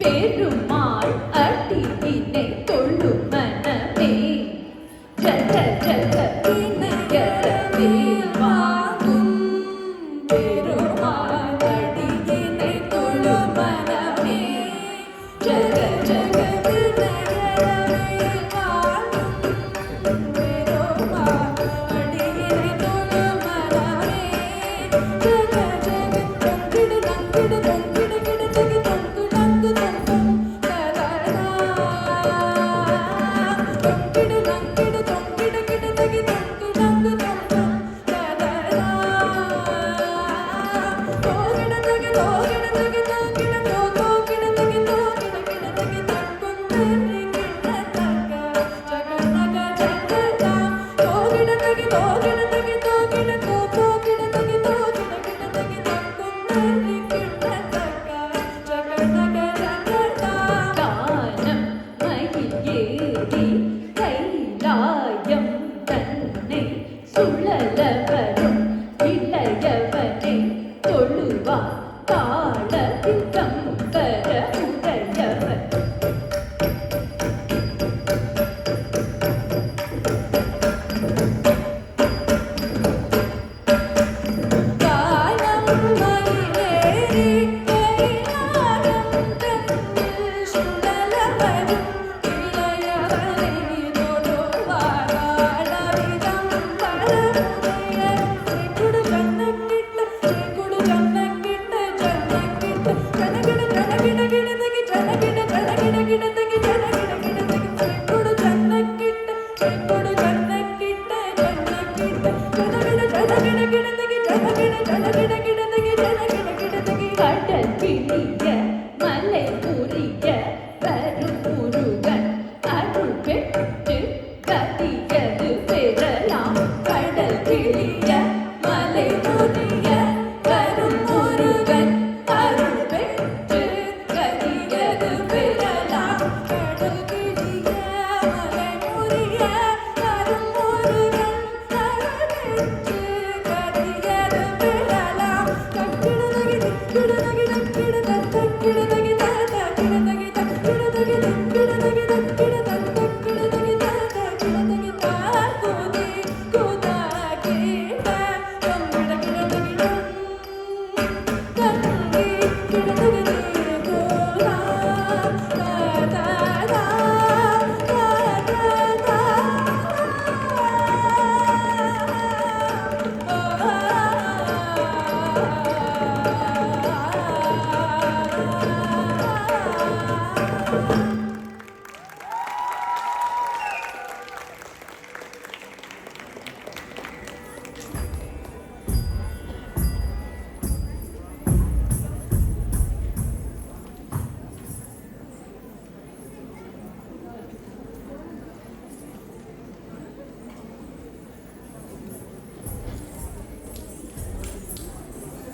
பெருமாள் அடியினை தொழு மனமே ஜக ஜக வினயரவே வாங்கும் பெருமாள் அடியினை தொழு மனமே ஜக ஜக வினயரவே வாங்கும் பெருமாள் அடியினை தொழு மனமே ஜக ஜக தொங்கிடு தொங்கிடு தொங்கிடு கிடு தகி தொங்கு நங்கு தொங்கும் தொங்கிடு நங்கிடு தொங்கிடு கிடு தகி தொங்கு நங்கு தொங்கும் தோகிட தகி தோகிட தகி தோகிட தோகிட தகி தோகிட கிட தகி தொங்கும் தரி கிட தக ஜகநக ஜகதா தோகிட தகி தோகிட தகி தோகிட தோகிட தகி தோகிட கிட தகி தொங்கும் தரி கிட தக ஜகநக ஜகதா கானம் மயில் ஏறி கைலாயம் தன்னை சுழல வரும் இளையவனை தொழுவார் கால திகம்பர உடையவன் காலம் மயிலேறி கைலாயம் தன்னில் சுழல வரும் இளையவனை தொழுவார் கால திகம்பர உடையவன் குடு ஜன்னக்கிட்ட குடு ஜன்னக்கிட்ட ஜன்னக்கிட்ட ஜனகிட ஜனகிட கிட தகி ஜனகிட ஜனகிட கிட தகி ஜனகிட கிட தகி குடு ஜன்னக்கிட்ட குடு ஜன்னக்கிட்ட ஜன்னக்கிட்ட ஜனகிட ஜனகிட கிட தகி ஜனகிட ஜனகிட கிட தகி ஜனகிட கிட தகி கடல் பிடிய மலை